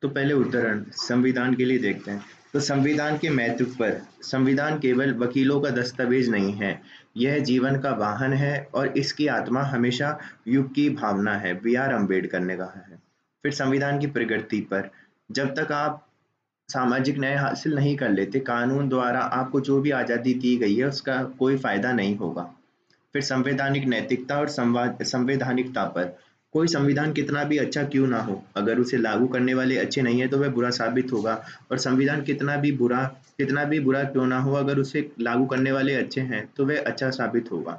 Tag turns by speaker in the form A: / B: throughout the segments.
A: तो पहले उदाहरण संविधान के लिए देखते हैं। तो संविधान के महत्व पर संविधान केवल वकीलों का दस्तावेज नहीं है, यह जीवन का वाहन है और इसकी आत्मा हमेशा युग की भावना है। बी आर अम्बेडकर ने कहा है। फिर संविधान की प्रगति पर, जब तक आप सामाजिक न्याय हासिल नहीं कर लेते, कानून द्वारा आपको जो भी आज़ादी दी गई है उसका कोई फायदा नहीं होगा। फिर संवैधानिक नैतिकता और संवैधानिकता पर, कोई संविधान कितना भी अच्छा क्यों ना हो, अगर उसे लागू करने वाले अच्छे नहीं है तो वह बुरा साबित होगा। और संविधान कितना भी बुरा क्यों ना हो, अगर उसे लागू करने वाले अच्छे हैं तो वह अच्छा साबित होगा।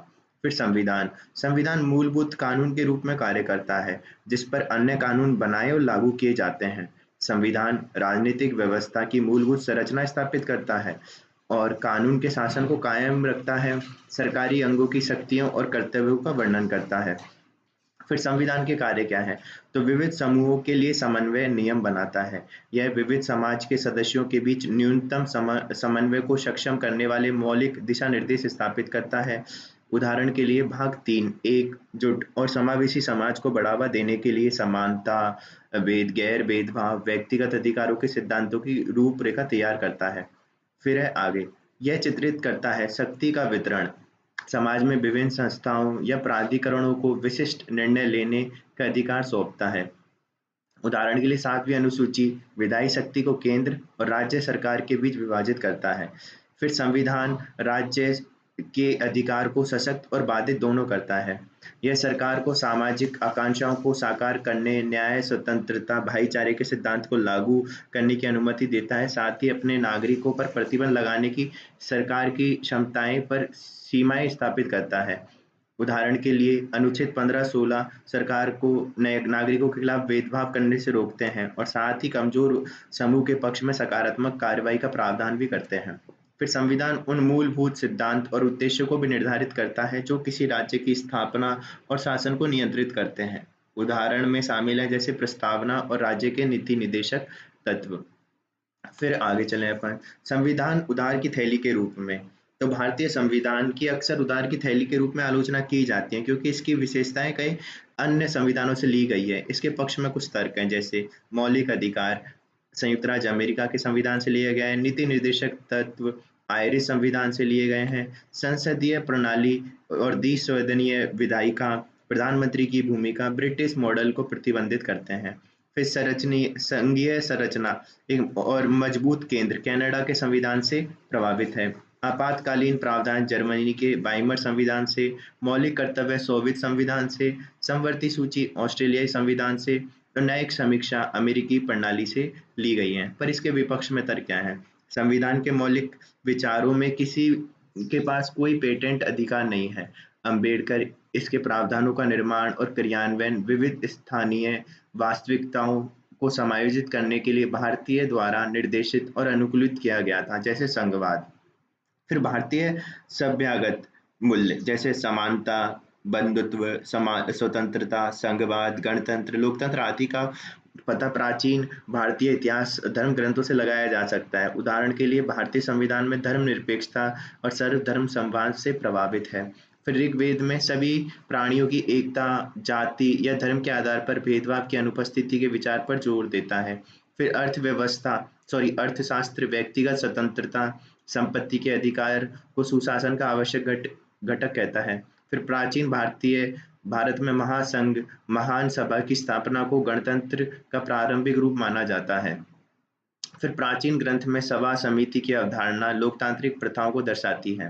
A: फिर संविधान संविधान मूलभूत कानून के रूप में कार्य करता है, जिस पर अन्य कानून बनाए और लागू किए जाते हैं। संविधान राजनीतिक व्यवस्था की मूलभूत संरचना स्थापित करता है और कानून के शासन को कायम रखता है। सरकारी अंगों की शक्तियों और कर्तव्यों का वर्णन करता है। फिर संविधान के कार्य क्या है? तो विविध समूहों के लिए समन्वय नियम बनाता है। यह विविध समाज के सदस्यों के बीच न्यूनतम समन्वय को सक्षम करने वाले मौलिक दिशा निर्देश स्थापित करता है। उदाहरण के लिए भाग 3 एकजुट और समावेशी समाज को बढ़ावा देने के लिए समानता, गैर भेदभाव, व्यक्तिगत अधिकारों के सिद्धांतों की रूपरेखा तैयार करता है। फिर है आगे, यह चित्रित करता है शक्ति का वितरण, समाज में विभिन्न संस्थाओं या प्राधिकरणों को विशिष्ट निर्णय लेने का अधिकार सौंपता है। उदाहरण के लिए 7वीं अनुसूची विधायी शक्ति को केंद्र और राज्य सरकार के बीच विभाजित करता है। फिर संविधान राज्य के अधिकार को सशक्त और बाधित दोनों करता है। यह सरकार को सामाजिक आकांक्षाओं को साकार करने, न्याय, स्वतंत्रता, भाईचारे के सिद्धांत को लागू करने की अनुमति देता है। साथ ही अपने नागरिकों पर प्रतिबंध लगाने की सरकार की क्षमताएं पर सीमाएं स्थापित करता है। उदाहरण के लिए अनुच्छेद 15-16 सरकार को नए नागरिकों के खिलाफ भेदभाव करने से रोकते हैं और साथ ही कमजोर समूह के पक्ष में सकारात्मक कार्रवाई का प्रावधान भी करते हैं। फिर संविधान उन मूलभूत सिद्धांत और उद्देश्यों को भी निर्धारित करता है जो किसी राज्य की स्थापना और शासन को नियंत्रित करते हैं। उदाहरण में शामिल है जैसे प्रस्तावना और राज्य के नीति निदेशक तत्व। फिर आगे चलें अपन, संविधान उधार की थैली के रूप में। तो भारतीय संविधान की अक्सर उधार की थैली के रूप में आलोचना की जाती है क्योंकि इसकी विशेषताएं कई अन्य संविधानों से ली गई है। इसके पक्ष में कुछ तर्क हैं, जैसे मौलिक अधिकार संयुक्त राज्य अमेरिका के संविधान से लिया गया है, नीति निर्देशक तत्व आयरिश संविधान से लिए गए हैं, संसदीय प्रणाली और द्विसदनीय विधायिका, प्रधानमंत्री की भूमिका ब्रिटिश मॉडल को प्रतिबंधित करते हैं। फिर संरचनीय संघीय संरचना एक और मजबूत केंद्र कनाडा के संविधान से प्रभावित है। आपातकालीन प्रावधान जर्मनी के वाइमर संविधान से, मौलिक कर्तव्य सोवियत संविधान से, समवर्ती सूची ऑस्ट्रेलियाई संविधान से और न्यायिक समीक्षा अमेरिकी प्रणाली से ली गई हैं। पर इसके विपक्ष में तर्क क्या है? संविधान के मौलिक विचारों में किसी के पास कोई पेटेंट अधिकार नहीं है। अंबेडकर इसके प्रावधानों का निर्माण और क्रियान्वयन विविध स्थानीय वास्तविकताओं को समायोजित करने के लिए भारतीय द्वारा निर्देशित और अनुकूलित किया गया था, जैसे संघवाद। फिर भारतीय सभ्यगत मूल्य जैसे समानता, बंधुत्व, स्वतंत्रता, संघवाद, गणतंत्र, लोकतंत्र आदि का पता प्राचीन भारतीय इतिहास धर्म ग्रंथों से लगाया जा सकता है। उदाहरण के लिए भारतीय संविधान में धर्मनिरपेक्षता और सर्वधर्म संवाद से प्रभावित है। फिर ऋग्वेद में सभी प्राणियों की एकता, जाति या धर्म के आधार पर भेदभाव की अनुपस्थिति के विचार पर जोर देता है। फिर अर्थशास्त्र व्यक्तिगत स्वतंत्रता, संपत्ति के अधिकार को सुशासन का आवश्यक घटक कहता है। फिर प्राचीन भारत में महासंघ, महान सभा की स्थापना को गणतंत्र का प्रारंभिक रूप माना जाता है। फिर प्राचीन ग्रंथ में सभा समिति की अवधारणा लोकतांत्रिक प्रथाओं को दर्शाती है।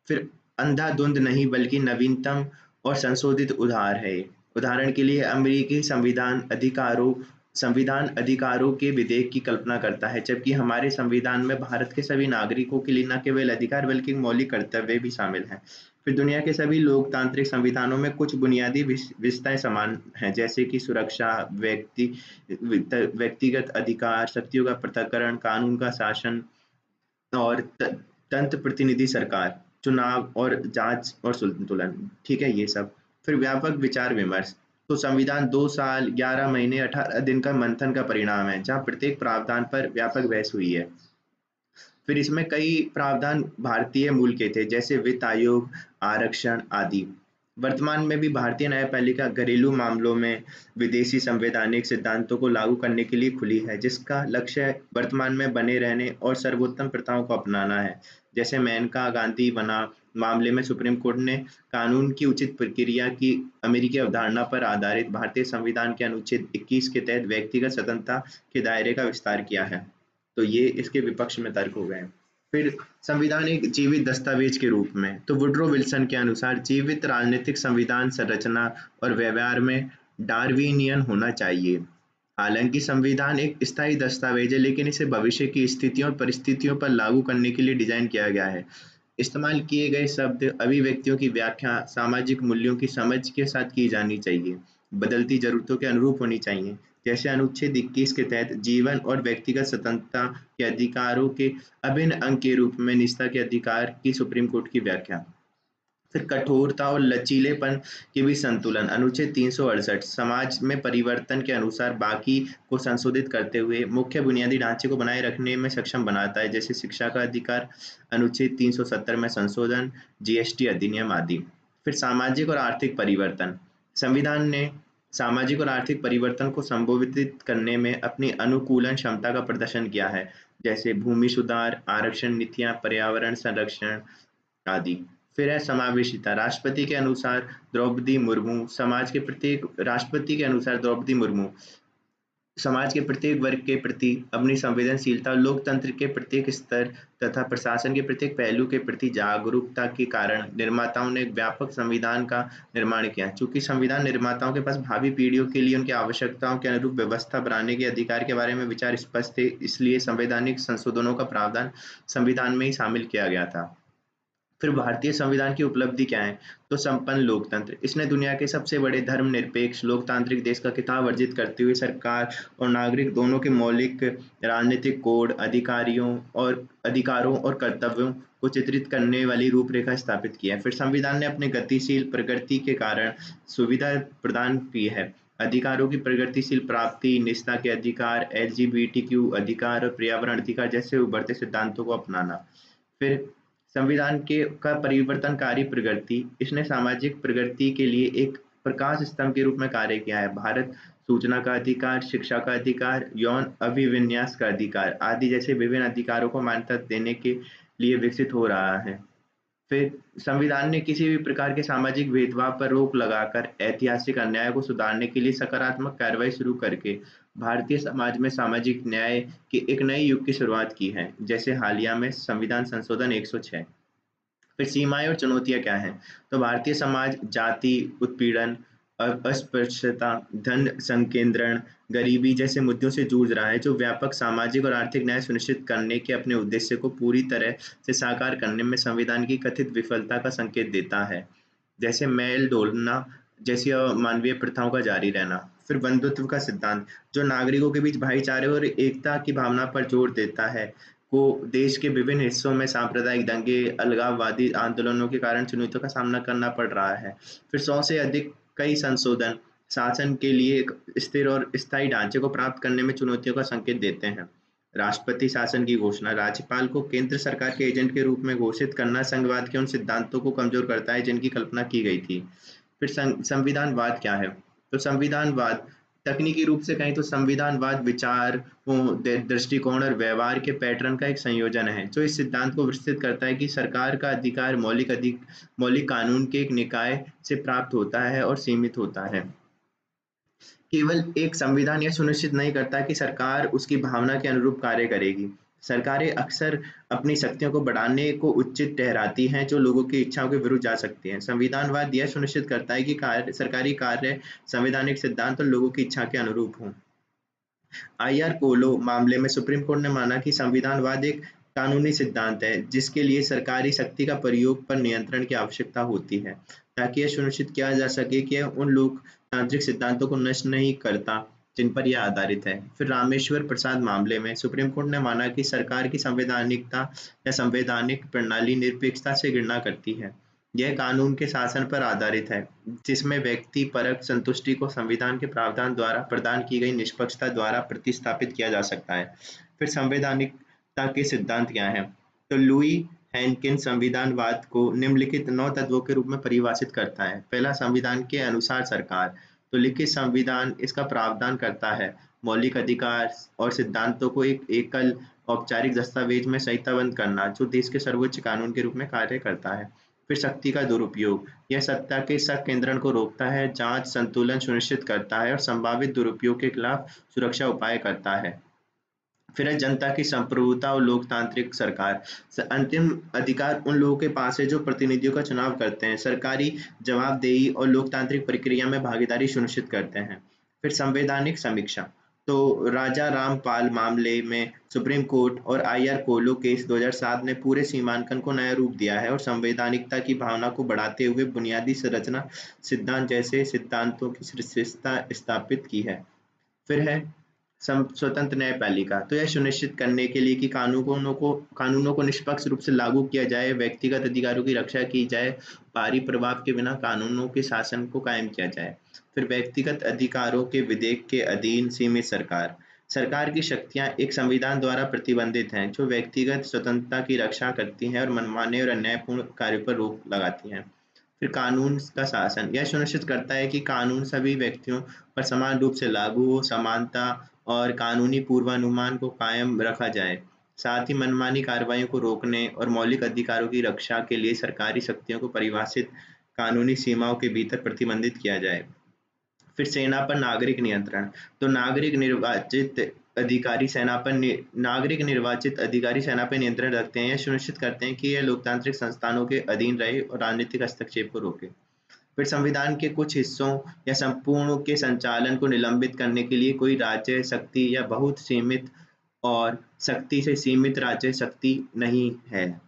A: फिर अंधाधुंध नहीं बल्कि नवीनतम और संशोधित उधार है। उदाहरण के लिए अमेरिकी संविधान अधिकारों के विधेयक की कल्पना करता है, जबकि हमारे संविधान में भारत के सभी नागरिकों के लिए न केवल अधिकार बल्कि मौलिक कर्तव्य भी शामिल हैं। फिर दुनिया के सभी लोकतांत्रिक संविधानों में कुछ बुनियादी विशेषताएं समान हैं, जैसे कि सुरक्षा, व्यक्तिगत अधिकार, शक्तियों का पृथक्करण, कानून का शासन और तंत्र प्रतिनिधि सरकार, चुनाव और जांच और संतुलन। ठीक है, ये सब। फिर व्यापक विचार विमर्श। तो संविधान 2 साल 11 महीने 18 दिन का मंथन का परिणाम है, जहां प्रत्येक प्रावधान पर व्यापक बहस हुई है। फिर इसमें कई प्रावधान भारतीय मूल के थे, जैसे वित्त आयोग, आरक्षण आदि। वर्तमान में भी भारतीय न्यायपालिका घरेलू मामलों में विदेशी संवैधानिक सिद्धांतों को लागू करने के लिए खुली है, जिसका लक्ष्य वर्तमान में बने रहने और सर्वोत्तम प्रथाओं को अपनाना है। जैसे मेनका गांधी बना मामले में सुप्रीम कोर्ट ने कानून की उचित प्रक्रिया की अमेरिकी अवधारणा पर आधारित भारतीय संविधान के अनुच्छेद 21 के तहत व्यक्तिगत स्वतंत्रता के दायरे का विस्तार किया है। तो ये इसके विपक्ष में तर्क हो गए। फिर संविधान एक जीवित दस्तावेज के रूप में, तो वुड्रो विल्सन के अनुसार जीवित राजनीतिक संविधान संरचना और व्यवहार में डार्विनियन होना चाहिए। हालांकि संविधान एक स्थायी दस्तावेज है, लेकिन इसे भविष्य की स्थितियों और परिस्थितियों पर लागू करने के लिए डिजाइन किया गया है। इस्तेमाल किए गए शब्द अभिव्यक्तियों की व्याख्या सामाजिक मूल्यों की समझ के साथ की जानी चाहिए, बदलती जरूरतों के अनुरूप होनी चाहिए। जैसे अनुच्छेद 21 के तहत जीवन और व्यक्तिगत स्वतंत्रता के अधिकारों के अभिन्न अंग के रूप में निजता के अधिकार की सुप्रीम कोर्ट की व्याख्या। फिर कठोरता और लचीलेपन के बीच संतुलन, अनुच्छेद 368 समाज में परिवर्तन के अनुसार बाकी को संशोधित करते हुए मुख्य बुनियादी ढांचे को बनाए रखने में सक्षम बनाता है, जैसे शिक्षा का अधिकार, अनुच्छेद 370 में संशोधन, जीएसटी अधिनियम आदि। फिर सामाजिक और आर्थिक परिवर्तन, संविधान ने सामाजिक और आर्थिक परिवर्तन को संबोधित करने में अपनी अनुकूलन क्षमता का प्रदर्शन किया है, जैसे भूमि सुधार, आरक्षण नीतियां, पर्यावरण संरक्षण आदि। फिर है समावेशिता, राष्ट्रपति के अनुसार द्रौपदी मुर्मू समाज के प्रत्येक वर्ग के प्रति अपनी संवेदनशीलता, लोकतंत्र के प्रत्येक स्तर तथा प्रशासन के प्रत्येक पहलू के प्रति जागरूकता के कारण निर्माताओं ने एक व्यापक संविधान का निर्माण किया। चूंकि संविधान निर्माताओं के पास भावी पीढ़ियों के लिए उनकी आवश्यकताओं के अनुरूप व्यवस्था बनाने के अधिकार के बारे में विचार स्पष्ट थे, इसलिए संवैधानिक संशोधनों का प्रावधान संविधान में ही शामिल किया गया था। फिर भारतीय संविधान की उपलब्धि क्या है? तो संपन्न लोकतंत्र, इसने दुनिया के सबसे बड़े धर्मनिरपेक्ष लोकतांत्रिक देश का खिताब अर्जित करते हुए सरकार और नागरिक दोनों के मौलिक राजनीतिक कोड, अधिकारों और कर्तव्यों को चित्रित करने वाली रूपरेखा स्थापित की है। फिर संविधान ने अपने गतिशील प्रगति के कारण सुविधा प्रदान की है, अधिकारों की प्रगतिशील प्राप्ति, निजता के अधिकार, एलजीबीटीक्यू अधिकार और पर्यावरण अधिकार जैसे उभरते सिद्धांतों को अपनाना। फिर संविधान के का परिवर्तनकारी प्रगति, इसने सामाजिक प्रगति के लिए एक प्रकाश स्तंभ के रूप में कार्य किया है। भारत सूचना का अधिकार, शिक्षा का अधिकार, यौन अभिविन्यास का अधिकार आदि जैसे विभिन्न अधिकारों को मान्यता देने के लिए विकसित हो रहा है। फिर संविधान ने किसी भी प्रकार के सामाजिक भेदभाव पर रोक लगाकर ऐतिहासिक अन्याय को सुधारने के लिए सकारात्मक कार्रवाई शुरू करके भारतीय समाज में सामाजिक न्याय के एक नए युग की शुरुआत की है, जैसे हालिया में संविधान संशोधन 106। फिर सीमाएं और चुनौतियां क्या हैं? तो भारतीय समाज जाति उत्पीड़न, अस्पृश्यता, धन संकेंद्रण, गरीबी जैसे मुद्दों से जूझ रहा है, जो व्यापक सामाजिक और आर्थिक न्याय सुनिश्चित करने के अपने उद्देश्य को पूरी तरह से साकार करने में संविधान की कथित विफलता का संकेत देता है, जैसे मेल ढोलना जैसी मानवीय प्रथाओं का जारी रहना। फिर बंधुत्व का सिद्धांत, जो नागरिकों के बीच भाईचारे और एकता की भावना पर जोर देता है, को देश के विभिन्न हिस्सों में सांप्रदायिक दंगे, अलगाववादी आंदोलनों के कारण चुनौतियों का सामना करना पड़ रहा है। फिर 100 से अधिक कई संशोधन शासन के लिए एक स्थिर और स्थायी ढांचे को प्राप्त करने में चुनौतियों का संकेत देते हैं। राष्ट्रपति शासन की घोषणा, राज्यपाल को केंद्र सरकार के एजेंट के रूप में घोषित करना संघवाद के उन सिद्धांतों को कमजोर करता है जिनकी कल्पना की गई थी। फिर संविधानवाद क्या है? तो संविधानवाद तकनीकी रूप से कहें तो संविधानवाद विचारों, दृष्टिकोण और व्यवहार के पैटर्न का एक संयोजन है, जो इस सिद्धांत को विस्तृत करता है कि सरकार का अधिकार मौलिक कानून के एक निकाय से प्राप्त होता है और सीमित होता है। केवल एक संविधान यह सुनिश्चित नहीं करता कि सरकार उसकी भावना के अनुरूप कार्य करेगी। सरकारें अक्सर अपनी शक्तियों को बढ़ाने को उचित ठहराती हैं, जो लोगों की इच्छाओं के विरुद्ध जा सकती हैं। संविधानवाद यह सुनिश्चित करता है कि सरकारी कार्य संवैधानिक सिद्धांत और लोगों की इच्छा के अनुरूप हों। आईआर कोलो मामले में सुप्रीम कोर्ट ने माना कि संविधानवाद एक कानूनी सिद्धांत है, जिसके लिए सरकारी शक्ति का प्रयोग पर नियंत्रण की आवश्यकता होती है, ताकि यह सुनिश्चित किया जा सके कि यह उन लोकतांत्रिक सिद्धांतों को नष्ट नहीं करता जिन पर यह आधारित है। फिर रामेश्वर प्रसाद मामले में सुप्रीम कोर्ट ने माना कि सरकार की संवैधानिकता या संवैधानिक प्रणाली निरपेक्षता से घृणा करती है। यह कानून के शासन पर आधारित है, जिसमें व्यक्ति परक संतुष्टि को संविधान के प्रावधान द्वारा प्रदान की गई निष्पक्षता द्वारा प्रतिस्थापित किया जा सकता है। फिर संवैधानिकता के सिद्धांत क्या हैं? तो लुई हैनकिन संविधानवाद को निम्नलिखित 9 तत्वों के रूप में परिभाषित करता है। पहला, संविधान के अनुसार सरकार। तो लिखित संविधान इसका प्रावधान करता है मौलिक अधिकार और सिद्धांतों को एक एकल औपचारिक दस्तावेज में संहिताबद्ध करना, जो देश के सर्वोच्च कानून के रूप में कार्य करता है। फिर शक्ति का दुरुपयोग, यह सत्ता के संकेंद्रण को रोकता है, जांच संतुलन सुनिश्चित करता है और संभावित दुरुपयोग के खिलाफ सुरक्षा उपाय करता है। फिर है जनता की संप्रभुता और लोकतांत्रिक सरकार। अंतिम अधिकार उन लोगों के पास है जो प्रतिनिधियों का चुनाव करते हैं, सरकारी जवाबदेही और लोकतांत्रिक प्रक्रिया में भागीदारी सुनिश्चित करते हैं। फिर संवैधानिक समीक्षा, तो राजा रामपाल मामले में सुप्रीम कोर्ट और आईआर कोलो केस 2007 ने पूरे सीमांकन को नया रूप दिया है और संवैधानिकता की भावना को बढ़ाते हुए बुनियादी संरचना सिद्धांत जैसे सिद्धांतों की शीर्षता स्थापित की है। फिर है स्वतंत्र न्यायपालिका, तो यह सुनिश्चित करने के लिए कि कानूनों को निष्पक्ष रूप से लागू किया जाए, व्यक्तिगत अधिकारों की रक्षा की जाए, बाहरी प्रभाव के बिना कानूनों के शासन को कायम किया जाए। फिर व्यक्तिगत अधिकारों के विधेयक के अधीन सीमित सरकार। सरकार की शक्तियां एक संविधान द्वारा प्रतिबंधित हैं, जो व्यक्तिगत स्वतंत्रता की रक्षा करती हैं और मनमाने और अन्यायपूर्ण कार्यों पर रोक लगाती हैं। फिर कानून का शासन, यह सुनिश्चित करता है कि कानून सभी व्यक्तियों पर समान रूप से लागू हो, समानता और कानूनी पूर्वानुमान को कायम रखा जाए। साथ ही मनमानी कार्रवाइयों को रोकने और मौलिक अधिकारों की रक्षा के लिए सरकारी शक्तियों को परिभाषित कानूनी सीमाओं के भीतर प्रतिबंधित किया जाए। फिर सेना पर नागरिक नियंत्रण, तो नागरिक निर्वाचित अधिकारी सेना पर नियंत्रण रखते हैं। यह सुनिश्चित करते हैं कि यह लोकतांत्रिक संस्थानों के अधीन रहे और राजनीतिक हस्तक्षेप को रोके। फिर संविधान के कुछ हिस्सों या संपूर्ण के संचालन को निलंबित करने के लिए कोई राज्य शक्ति या बहुत सीमित और सख्ती से सीमित राज्य शक्ति नहीं है।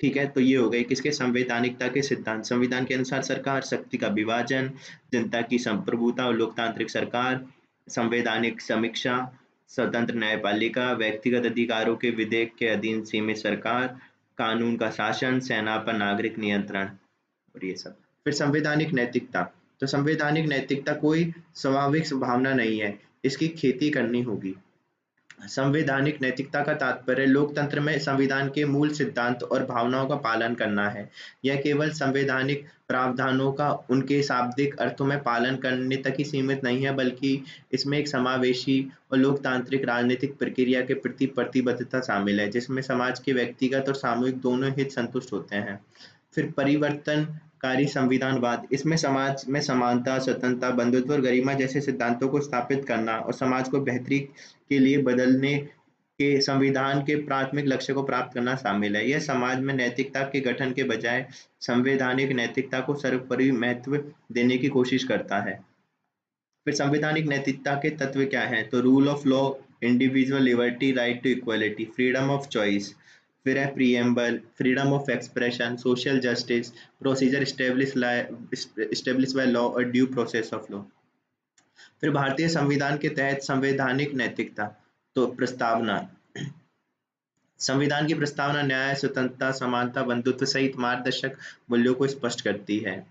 A: ठीक है, तो ये हो गए किसके संवैधानिकता के सिद्धांत। संविधान के अनुसार सरकार, शक्ति का विभाजन, जनता की संप्रभुता और लोकतांत्रिक सरकार, संवैधानिक समीक्षा, स्वतंत्र न्यायपालिका, व्यक्तिगत अधिकारों के विधेयक के अधीन सीमित सरकार, कानून का शासन, सेना पर नागरिक नियंत्रण और ये सब। फिर संवैधानिक नैतिकता, तो संवैधानिक नैतिकता कोई स्वाभाविक भावना नहीं है, इसकी खेती करनी होगी। संवैधानिक नैतिकता का तात्पर्य लोकतंत्र में संविधान के मूल सिद्धांत और भावनाओं का पालन करना है। यह केवल संवैधानिक प्रावधानों का उनके शाब्दिक अर्थों में पालन करने तक ही सीमित नहीं है, बल्कि इसमें एक समावेशी और लोकतांत्रिक राजनीतिक प्रक्रिया के प्रति प्रतिबद्धता शामिल है, जिसमें समाज के व्यक्तिगत और सामूहिक दोनों हित संतुष्ट होते हैं। फिर परिवर्तनकारी संविधानवाद, इसमें समाज में समानता, स्वतंत्रता, बंधुत्व और गरिमा जैसे सिद्धांतों को स्थापित करना और समाज को बेहतरी के लिए बदलने के संविधान के प्राथमिक लक्ष्य को प्राप्त करना शामिल है। यह समाज में नैतिकता के गठन के बजाय संवैधानिक नैतिकता को सर्वोपरि महत्व देने की कोशिश करता है। फिर संवैधानिक नैतिकता के तत्व क्या हैं? तो rule of law, individual liberty, right to equality, freedom of choice. फिर है preamble, freedom of expression, social justice, procedure establish by law और ड्यू प्रोसेस ऑफ लॉ। फिर भारतीय संविधान के तहत संवैधानिक नैतिकता, तो प्रस्तावना, संविधान की प्रस्तावना न्याय, स्वतंत्रता, समानता, बंधुत्व सहित मार्गदर्शक मूल्यों को स्पष्ट करती है,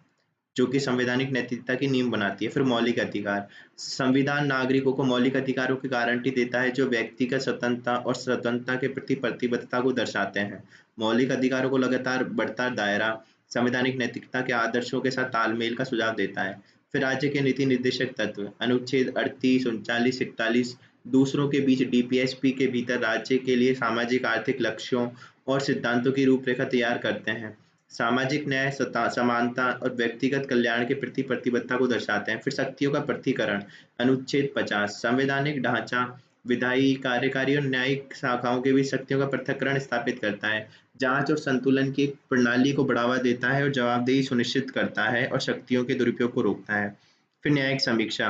A: जो कि संवैधानिक नैतिकता की नींव बनाती है। फिर मौलिक अधिकार, संविधान नागरिकों को मौलिक अधिकारों की गारंटी देता है, जो व्यक्तिगत स्वतंत्रता और स्वतंत्रता के प्रति प्रतिबद्धता को दर्शाते हैं। मौलिक अधिकारों को लगातार बढ़ता दायरा संवैधानिक नैतिकता के आदर्शों के साथ तालमेल का सुझाव देता है। फिर राज्य के नीति निर्देशक तत्व, अनुच्छेद 38, 39, 41 दूसरों के बीच डीपीएसपी के भीतर राज्य के लिए सामाजिक आर्थिक लक्ष्यों और सिद्धांतों की रूपरेखा तैयार करते हैं। सामाजिक न्याय, समानता और व्यक्तिगत कल्याण के प्रति प्रतिबद्धता को दर्शाते हैं। फिर शक्तियों का पृथकीकरण, अनुच्छेद 50 संवैधानिक ढांचा विधायी, कार्यकारी और न्यायिक शाखाओं के बीच शक्तियों का पृथक्करण स्थापित करता है, जांच और संतुलन की एक प्रणाली को बढ़ावा देता है और जवाबदेही सुनिश्चित करता है और शक्तियों के दुरुपयोग को रोकता है। फिर न्यायिक समीक्षा,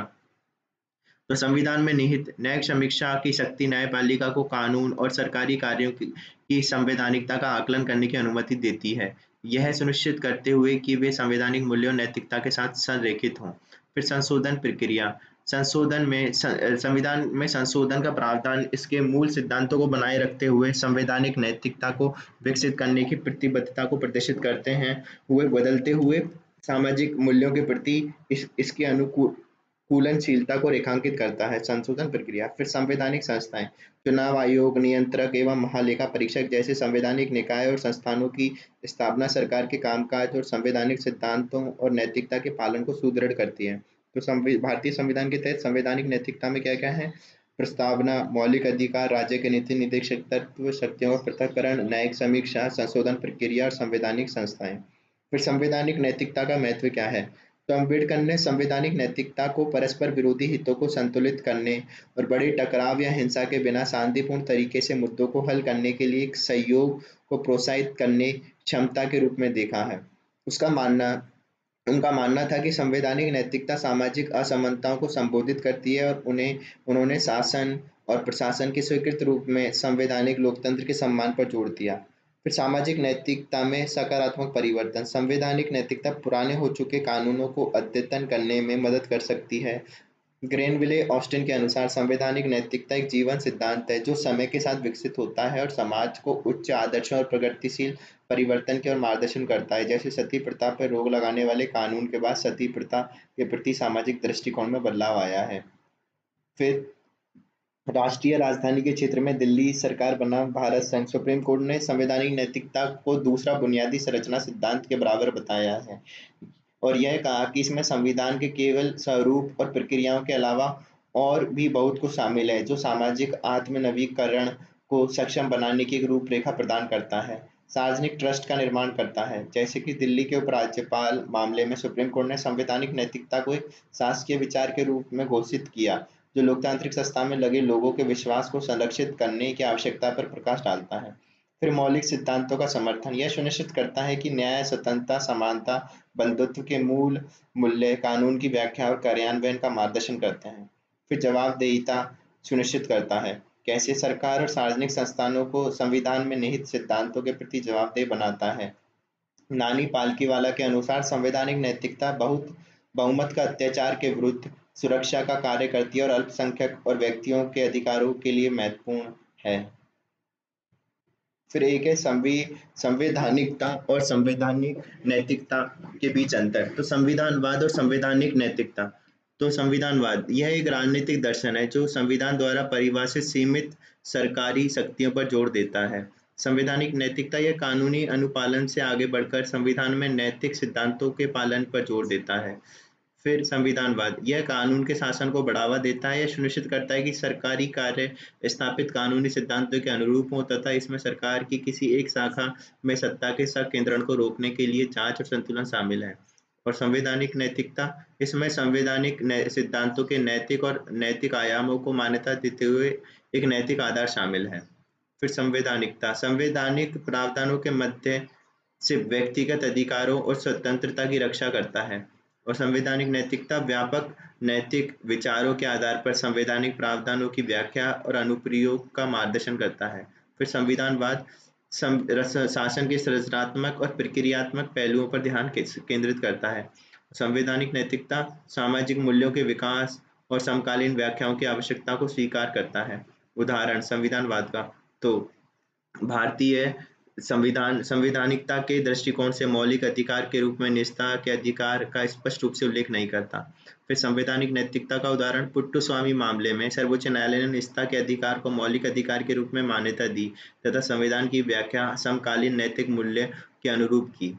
A: तो संविधान में निहित न्यायिक समीक्षा की शक्ति न्यायपालिका को कानून और सरकारी कार्यों की संवैधानिकता का आकलन करने की अनुमति देती है, यह सुनिश्चित करते हुए कि वे संवैधानिक मूल्यों और नैतिकता के साथ संरेखित हों। फिर संशोधन प्रक्रिया, संविधान में संशोधन का प्रावधान इसके मूल सिद्धांतों को बनाए रखते हुए संवैधानिक नैतिकता को विकसित करने की प्रतिबद्धता को प्रदर्शित करते हैं हुए बदलते हुए सामाजिक मूल्यों के प्रति इसके अनुकूल कूलनशीलता को रेखांकित करता है। संशोधन प्रक्रिया। फिर संवैधानिक संस्थाएं, चुनाव आयोग, नियंत्रक एवं महालेखा परीक्षक जैसे संवैधानिक निकाय और संस्थानों की स्थापना सरकार के कामकाज और संवैधानिक सिद्धांतों और नैतिकता के पालन को सुदृढ़ करती है। तो भारतीय संविधान के तहत संवैधानिक नैतिकता में क्या क्या है? प्रस्तावना, मौलिक अधिकार, राज्य के नीति निदेशक तत्व, शक्तियों का पृथक्करण, न्यायिक समीक्षा, संशोधन प्रक्रिया और संवैधानिक संस्थाएं। फिर संवैधानिक नैतिकता का महत्व क्या है? तो अम्बेडकर ने संवैधानिक नैतिकता को परस्पर विरोधी हितों को संतुलित करने और बड़े टकराव या हिंसा के बिना शांतिपूर्ण तरीके से मुद्दों को हल करने के लिए एक सहयोग को प्रोत्साहित करने क्षमता के रूप में देखा है। उसका मानना उनका मानना था कि संवैधानिक नैतिकता सामाजिक असमानताओं को संबोधित करती है और उन्होंने शासन और प्रशासन के स्वीकृत रूप में संवैधानिक लोकतंत्र के सम्मान पर जोर दिया। फिर सामाजिक नैतिकता में सकारात्मक परिवर्तन। संवैधानिक नैतिकता पुराने हो चुके कानूनों को अद्यतन करने में मदद कर सकती है। ग्रेनविले ऑस्टिन के अनुसार संवैधानिक नैतिकता एक जीवन सिद्धांत है जो समय के साथ विकसित होता है और समाज को उच्च आदर्शों और प्रगतिशील परिवर्तन की ओर मार्गदर्शन करता है। जैसे सती प्रथा पर रोक लगाने वाले कानून के बाद सती प्रथा के प्रति सामाजिक दृष्टिकोण में बदलाव आया है। फिर राष्ट्रीय राजधानी के क्षेत्र में दिल्ली सरकार बना भारत संघ। सुप्रीम कोर्ट ने संवैधानिक नैतिकता को दूसरा बुनियादी संरचना सिद्धांत के बराबर बताया है और यह कहा कि इसमें संविधान के केवल स्वरूप और प्रक्रियाओं के अलावा और भी बहुत कुछ शामिल है जो सामाजिक आत्मनवीकरण को सक्षम बनाने की एक रूपरेखा प्रदान करता है। सार्वजनिक ट्रस्ट का निर्माण करता है। जैसे कि दिल्ली के उपराज्यपाल मामले में सुप्रीम कोर्ट ने संवैधानिक नैतिकता को एक शासकीय विचार के रूप में घोषित किया जो लोकतांत्रिक संस्था में लगे लोगों के विश्वास को संरक्षित करने की आवश्यकता पर प्रकाश डालता है। फिर मौलिक सिद्धांतों का समर्थन। यह सुनिश्चित करता है कि न्याय, स्वतंत्रता, समानता, बंधुत्व के मूल मूल्य कानून की व्याख्या और कार्यान्वयन का मार्गदर्शन करते हैं। फिर जवाबदेहिता सुनिश्चित करता है। कैसे सरकार और सार्वजनिक संस्थानों को संविधान में निहित सिद्धांतों के प्रति जवाबदेह बनाता है। नानी पालकीवाला के अनुसार संवैधानिक नैतिकता बहुमत का अत्याचार के विरुद्ध सुरक्षा का कार्य करती है और अल्पसंख्यक और व्यक्तियों के अधिकारों के लिए महत्वपूर्ण है। फिर एक है संवैधानिकता और संवैधानिक नैतिकता के बीच अंतर। तो संविधानवाद और संवैधानिक नैतिकता। तो संविधानवाद यह एक राजनीतिक दर्शन है जो संविधान द्वारा परिभाषित सीमित सरकारी शक्तियों पर जोर देता है। संवैधानिक नैतिकता यह कानूनी अनुपालन से आगे बढ़कर संविधान में नैतिक सिद्धांतों के पालन पर जोर देता है। फिर संविधानवाद यह कानून के शासन को बढ़ावा देता है। यह सुनिश्चित करता है कि सरकारी कार्य स्थापित कानूनी सिद्धांतों के अनुरूप हो तथा इसमें सरकार की किसी एक शाखा में सत्ता के संकेंद्रण को रोकने के लिए जांच और संतुलन शामिल है। और संवैधानिक नैतिकता इसमें संवैधानिक सिद्धांतों के नैतिक और नैतिक आयामों को मान्यता देते हुए एक नैतिक आधार शामिल है। फिर संवैधानिकता संवैधानिक प्रावधानों के मध्य से व्यक्तिगत अधिकारों और स्वतंत्रता की रक्षा करता है। और संवैधानिक नैतिकता व्यापक नैतिक विचारों के आधार पर संवैधानिक प्रावधानों की व्याख्या और अनुप्रयोग का मार्गदर्शन करता है। फिर संविधानवाद शासन के संरचनात्मक और प्रक्रियात्मक पहलुओं पर ध्यान केंद्रित करता है। संवैधानिक नैतिकता सामाजिक मूल्यों के विकास और समकालीन व्याख्याओं की आवश्यकता को स्वीकार करता है। उदाहरण संविधानवाद का। तो भारतीय संवैधानिकता के दृष्टिकोण से मौलिक अधिकार के रूप में निजता के अधिकार का स्पष्ट रूप से उल्लेख नहीं करता। फिर संवैधानिक नैतिकता का उदाहरण पुट्टुस्वामी मामले में सर्वोच्च न्यायालय ने निजता के अधिकार को मौलिक अधिकार के रूप में मान्यता दी तथा संविधान की व्याख्या समकालीन नैतिक मूल्य के अनुरूप की।